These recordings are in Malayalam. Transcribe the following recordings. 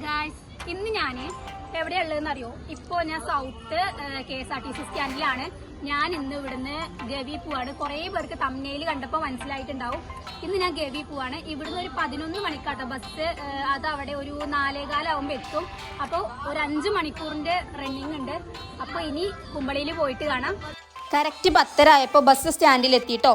ഗായ്സ്, ഇന്ന് ഞാൻ എവിടെയുള്ളതെന്ന് അറിയോ? ഇപ്പോൾ ഞാൻ സൗത്ത് KSRTC സ്റ്റാൻഡിലാണ്. ഞാൻ ഇന്ന് ഇവിടുന്ന് ഗവി പോവാണ്. കുറേ പേർക്ക് തമ്മിൽ കണ്ടപ്പോൾ മനസ്സിലായിട്ടുണ്ടാവും. ഇന്ന് ഞാൻ ഗവി പോവാണ്. ഇവിടുന്ന് ഒരു 11 മണിക്കാട്ടോ ബസ്. അത് അവിടെ ഒരു 4:15 ആകുമ്പോൾ എത്തും. അപ്പോൾ ഒരു 5 മണിക്കൂറിന്റെ റണ്ണിങ് ഉണ്ട്. അപ്പോൾ ഇനി കുമ്പളിയിൽ പോയിട്ട് കാണാം. കറക്റ്റ് 10:30 ബസ് സ്റ്റാൻഡിൽ എത്തിയിട്ടോ.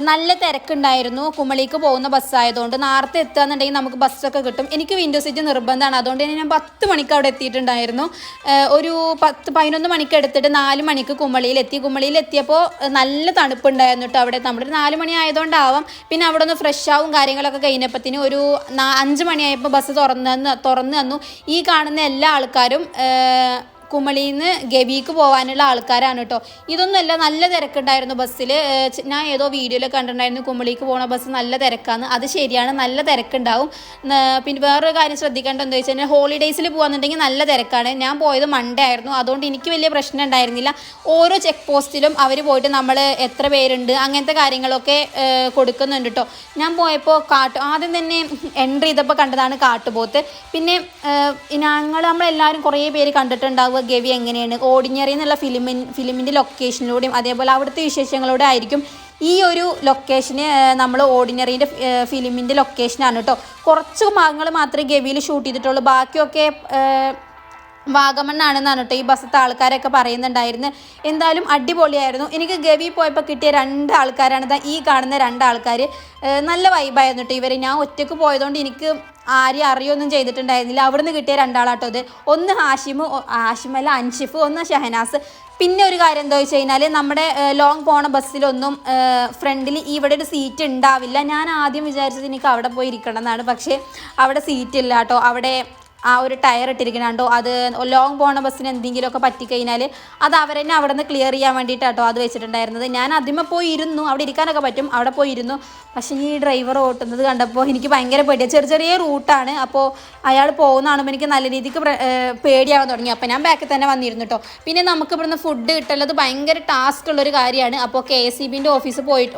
നല്ല തിരക്കുണ്ടായിരുന്നു. കുമളിക്ക് പോകുന്ന ബസ്സായതുകൊണ്ട് നേരത്തെ എത്തുകയെന്നുണ്ടെങ്കിൽ നമുക്ക് ബസ്സൊക്കെ കിട്ടും. എനിക്ക് വിൻഡോ സീറ്റ് നിർബന്ധമാണ്. അതുകൊണ്ട് തന്നെ ഞാൻ 10 മണിക്ക് അവിടെ എത്തിയിട്ടുണ്ടായിരുന്നു. ഒരു 11 മണിക്ക് എടുത്തിട്ട് 4 മണിക്ക് കുമളിയിലെത്തി. കുമളിയിലെത്തിയപ്പോൾ നല്ല തണുപ്പുണ്ടായിരുന്നു കേട്ടോ അവിടെ. നമ്മുടെ 4 മണി ആയതുകൊണ്ടാവാം. പിന്നെ അവിടെ ഒന്ന് ഫ്രഷ് ആവും കാര്യങ്ങളൊക്കെ കഴിഞ്ഞപ്പത്തിന് ഒരു 5 മണിയായപ്പോൾ ബസ് തുറന്നു തന്നു. ഈ കാണുന്ന എല്ലാ ആൾക്കാരും കുമളിയിൽ നിന്ന് ഗവിക്ക് പോകാനുള്ള ആൾക്കാരാണ് കേട്ടോ. ഇതൊന്നുമല്ല, നല്ല തിരക്കുണ്ടായിരുന്നു ബസ്സിൽ. ഞാൻ ഏതോ വീഡിയോയിൽ കണ്ടിട്ടുണ്ടായിരുന്നു കുമളിക്ക് പോകുന്ന ബസ് നല്ല തിരക്കാണ്. അത് ശരിയാണ്, നല്ല തിരക്കുണ്ടാവും. പിന്നെ വേറൊരു കാര്യം ശ്രദ്ധിക്കേണ്ടത് എന്താ വെച്ചാൽ ഹോളിഡേയ്സിൽ പോകുന്നുണ്ടെങ്കിൽ നല്ല തിരക്കാണ്. ഞാൻ പോയത് മൺഡേ ആയിരുന്നു. അതുകൊണ്ട് എനിക്ക് വലിയ പ്രശ്നം ഉണ്ടായിരുന്നില്ല. ഓരോ ചെക്ക് പോസ്റ്റിലും അവർ പോയിട്ട് നമ്മൾ എത്ര പേരുണ്ട് അങ്ങനത്തെ കാര്യങ്ങളൊക്കെ കൊടുക്കുന്നുണ്ട് കേട്ടോ. ഞാൻ പോയപ്പോൾ ആദ്യം തന്നെ എൻട്രി ചെയ്തപ്പോൾ കണ്ടതാണ് കാട്ടുപോത്ത്. പിന്നെ നമ്മളെല്ലാവരും കുറേ പേര് കണ്ടിട്ടുണ്ടാവുക ഗവി എങ്ങനെയാണ് ഓർഡിനറി എന്നുള്ള ഫിലിമിൻ്റെ ലൊക്കേഷനിലൂടെയും അതേപോലെ അവിടുത്തെ വിശേഷങ്ങളോടെ ആയിരിക്കും. ഈ ഒരു ലൊക്കേഷന് നമ്മൾ ഓർഡിനറിൻ്റെ ഫിലിമിൻ്റെ ലൊക്കേഷനാണ് കേട്ടോ. കുറച്ച് ഭാഗങ്ങൾ മാത്രമേ ഗവിയിൽ ഷൂട്ട് ചെയ്തിട്ടുള്ളൂ. ബാക്കിയൊക്കെ വാഗമണ്ണാണെന്നാണ് കേട്ടോ ഈ ബസ്സിലത്തെ ആൾക്കാരൊക്കെ പറയുന്നുണ്ടായിരുന്നു. എന്തായാലും അടിപൊളിയായിരുന്നു. എനിക്ക് ഗവി പോയപ്പോൾ കിട്ടിയ 2 ആൾക്കാരാണ് ഈ കാണുന്ന 2 ആൾക്കാർ. നല്ല വൈബായിരുന്നു കേട്ടോ ഇവർ. ഞാൻ ഒറ്റയ്ക്ക് പോയതുകൊണ്ട് എനിക്ക് ആരെയും അറിയൊന്നും ചെയ്തിട്ടുണ്ടായിരുന്നില്ല. അവിടുന്ന് കിട്ടിയ 2 ആളാട്ടോ ഇത്. ഒന്ന് ഹാഷിമല്ല അൻഷിഫ്, ഒന്ന് ഷഹനാസ്. പിന്നെ ഒരു കാര്യം എന്താ വെച്ച് കഴിഞ്ഞാൽ നമ്മുടെ ലോങ് പോണ ബസ്സിലൊന്നും ഫ്രണ്ടിൽ ഇവിടെ ഒരു സീറ്റ് ഉണ്ടാവില്ല. ഞാൻ ആദ്യം വിചാരിച്ചത് എനിക്ക് അവിടെ പോയി ഇരിക്കണം എന്നാണ്. പക്ഷേ അവിടെ സീറ്റ് ഇല്ല കേട്ടോ. അവിടെ ആ ഒരു ടയർ ഇട്ടിരിക്കണോ അത് ലോങ് പോണ ബസ്സിന് എന്തെങ്കിലുമൊക്കെ പറ്റിക്കഴിഞ്ഞാൽ അത് അവർ തന്നെ അവിടെ നിന്ന് ക്ലിയർ ചെയ്യാൻ വേണ്ടിയിട്ടാട്ടോ അത് വെച്ചിട്ടുണ്ടായിരുന്നത്. ഞാൻ അതിന്മേൽ പോയി ഇരുന്നു. അവിടെ ഇരിക്കാനൊക്കെ പറ്റും, അവിടെ പോയി ഇരുന്നു. പക്ഷേ ഈ ഡ്രൈവർ ഓട്ടുന്നത് കണ്ടപ്പോൾ എനിക്ക് ഭയങ്കര പേടിയാണ്. ചെറിയ റൂട്ടാണ്. അപ്പോൾ അയാൾ പോകുന്ന കാണുമ്പോൾ എനിക്ക് നല്ല രീതിക്ക് പേടിയാവാൻ തുടങ്ങി. അപ്പോൾ ഞാൻ ബാക്കിൽ തന്നെ വന്നിരുന്നു കേട്ടോ. പിന്നെ നമുക്ക് ഇവിടുന്ന് ഫുഡ് കിട്ടുള്ളത് ഭയങ്കര ടാസ്ക് ഉള്ളൊരു കാര്യമാണ്. അപ്പോൾ KSEBിൻ്റെ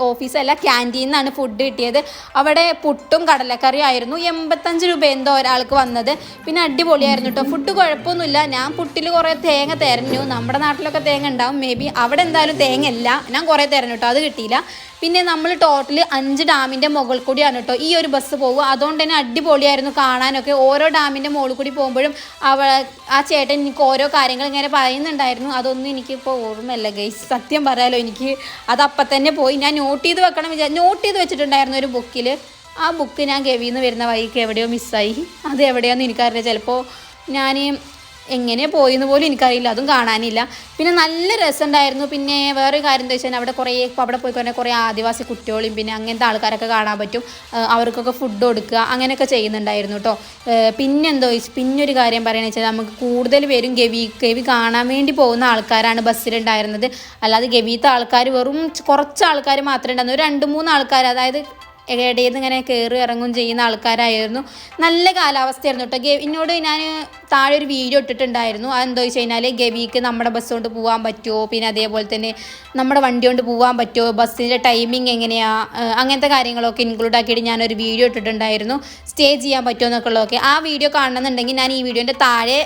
ഓഫീസല്ല ക്യാൻറ്റീനിൽ നിന്നാണ് ഫുഡ് കിട്ടിയത്. അവിടെ പുട്ടും കടലക്കറിയും ആയിരുന്നു. 85 രൂപ എന്തോ ഒരാൾക്ക് വന്നത്. പിന്നെ അടിപൊളിയായിരുന്നു കേട്ടോ. ഫുഡ് കുഴപ്പമൊന്നുമില്ല. ഞാൻ പുട്ടിൽ കുറേ തേങ്ങ തിരഞ്ഞു. നമ്മുടെ നാട്ടിലൊക്കെ തേങ്ങ ഉണ്ടാവും മേ ബി. അവിടെ എന്തായാലും തേങ്ങ ഇല്ല. ഞാൻ കുറേ തിരഞ്ഞു കേട്ടോ, അത് കിട്ടിയില്ല. പിന്നെ നമ്മൾ ടോട്ടൽ 5 ഡാമിൻ്റെ മുകളിൽ കൂടിയാണ് കേട്ടോ ഈ ഒരു ബസ് പോകുക. അതുകൊണ്ട് തന്നെ അടിപൊളിയായിരുന്നു കാണാനൊക്കെ. ഓരോ ഡാമിൻ്റെ മുകളിൽ കൂടി പോകുമ്പോഴും ആ ചേട്ടൻ എനിക്ക് ഓരോ കാര്യങ്ങൾ ഇങ്ങനെ പറയുന്നുണ്ടായിരുന്നു. അതൊന്നും എനിക്കിപ്പോൾ ഓർമ്മയില്ല ഗൈസ്, സത്യം പറയാലോ. എനിക്ക് അത് അപ്പം തന്നെ പോയി ഞാൻ നോട്ട് ചെയ്ത് വെച്ചിട്ടുണ്ടായിരുന്നു ഒരു ബുക്കിൽ. ആ ബുക്ക് ഞാൻ ഗവിയിൽ നിന്ന് വരുന്ന വഴിക്ക് എവിടെയോ മിസ്സായി. അത് എവിടെയാണെന്ന് എനിക്കറിയില്ല. ചിലപ്പോൾ ഞാൻ എങ്ങനെ പോയെന്ന് പോലും എനിക്കറിയില്ല. അതും കാണാനില്ല. പിന്നെ നല്ല രസമുണ്ടായിരുന്നു. പിന്നെ വേറൊരു കാര്യം എന്താ വെച്ചാൽ അവിടെ പോയി കുറേ ആദിവാസി കുട്ടികളും പിന്നെ അങ്ങനത്തെ ആൾക്കാരൊക്കെ കാണാൻ പറ്റും. അവർക്കൊക്കെ ഫുഡ് കൊടുക്കുക അങ്ങനെയൊക്കെ ചെയ്യുന്നുണ്ടായിരുന്നു കേട്ടോ. പിന്നൊരു കാര്യം പറയുകയെന്ന് വെച്ചാൽ നമുക്ക് കൂടുതൽ പേരും ഗവി കാണാൻ വേണ്ടി പോകുന്ന ആൾക്കാരാണ് ബസ്സിലുണ്ടായിരുന്നത്. അല്ലാതെ ഗവിത്തെ ആൾക്കാർ വെറും കുറച്ച് ആൾക്കാർ മാത്രമേ ഉണ്ടായിരുന്നു. 2-3 ആൾക്കാർ, അതായത് ഇടയിൽ നിന്ന് ഇങ്ങനെ കയറി ഇറങ്ങും ചെയ്യുന്ന ആൾക്കാരായിരുന്നു. നല്ല കാലാവസ്ഥയായിരുന്നു കേട്ടോ. എന്നോട് ഞാൻ താഴെ ഒരു വീഡിയോ ഇട്ടിട്ടുണ്ടായിരുന്നു. അതെന്താ വെച്ച് കഴിഞ്ഞാൽ ഗവിക്ക് നമ്മുടെ ബസ് കൊണ്ട് പോകാൻ പറ്റുമോ, പിന്നെ അതേപോലെ തന്നെ നമ്മുടെ വണ്ടി കൊണ്ട് പോകാൻ പറ്റുമോ, ബസ്സിൻ്റെ ടൈമിങ് എങ്ങനെയാണ്, അങ്ങനത്തെ കാര്യങ്ങളൊക്കെ ഇൻക്ലൂഡ് ആക്കിയിട്ട് ഞാനൊരു വീഡിയോ ഇട്ടിട്ടുണ്ടായിരുന്നു. സ്റ്റേ ചെയ്യാൻ പറ്റുമോ എന്നൊക്കെ ഉള്ളതൊക്കെ. ആ വീഡിയോ കാണണമെന്നുണ്ടെങ്കിൽ ഞാൻ ഈ വീഡിയോൻ്റെ താഴെ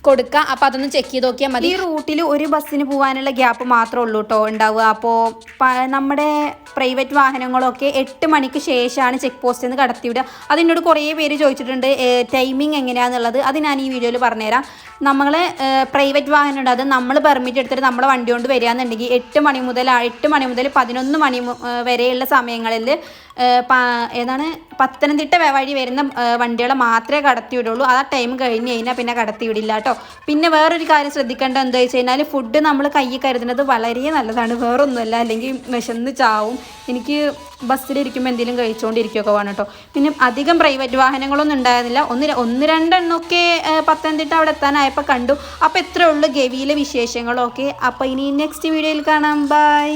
കൊടുക്കുക. അപ്പോൾ അതൊന്ന് ചെക്ക് ചെയ്ത് നോക്കിയാൽ മതി. ഈ റൂട്ടിൽ ഒരു ബസ്സിന് പോകാനുള്ള ഗ്യാപ്പ് മാത്രമേ ഉള്ളൂ കേട്ടോ ഉണ്ടാവുക. അപ്പോൾ നമ്മുടെ പ്രൈവറ്റ് വാഹനങ്ങളൊക്കെ 8 മണിക്ക് ശേഷമാണ് ചെക്ക് പോസ്റ്റിൽ നിന്ന് കടത്തിവിടുക. അതിനോട് കുറേ പേര് ചോദിച്ചിട്ടുണ്ട് ടൈമിങ് എങ്ങനെയാണെന്നുള്ളത്. അത് ഞാൻ ഈ വീഡിയോയിൽ പറഞ്ഞുതരാം. നമ്മളെ പ്രൈവറ്റ് വാഹനം ഉണ്ട്, അത് നമ്മൾ പെർമിറ്റ് എടുത്തിട്ട് നമ്മുടെ വണ്ടി കൊണ്ട് വരികയാണെന്നുണ്ടെങ്കിൽ 8 മണി മുതൽ 11 മണി വരെയുള്ള സമയങ്ങളിൽ പത്തനംതിട്ട വഴി വരുന്ന വണ്ടികളെ മാത്രമേ കടത്തിവിടുള്ളൂ. ആ ടൈം കഴിഞ്ഞ് കഴിഞ്ഞാൽ പിന്നെ കടത്തിവിടില്ല കേട്ടോ. പിന്നെ വേറൊരു കാര്യം ശ്രദ്ധിക്കേണ്ടത് എന്താ വെച്ച് കഴിഞ്ഞാൽ ഫുഡ് നമ്മൾ കയ്യിൽ കരുതുന്നത് വളരെ നല്ലതാണ്. വേറൊന്നുമല്ല, അല്ലെങ്കിൽ വിശന്ന് ചാവും. എനിക്ക് ബസ്സിലിരിക്കുമ്പോൾ എന്തെങ്കിലും കഴിച്ചുകൊണ്ടിരിക്കുകയൊക്കെ വേണം കേട്ടോ. പിന്നെ അധികം പ്രൈവറ്റ് വാഹനങ്ങളൊന്നും ഉണ്ടായിരുന്നില്ല. 1-2 എണ്ണമൊക്കെ പത്തനംതിട്ട അവിടെ എത്താനായപ്പോൾ കണ്ടു. അപ്പോൾ ഇത്രയേ ഉള്ളൂ ഗവിയിലെ വിശേഷങ്ങളൊക്കെ. അപ്പോൾ ഇനി നെക്സ്റ്റ് വീഡിയോയിൽ കാണാം. ബൈ.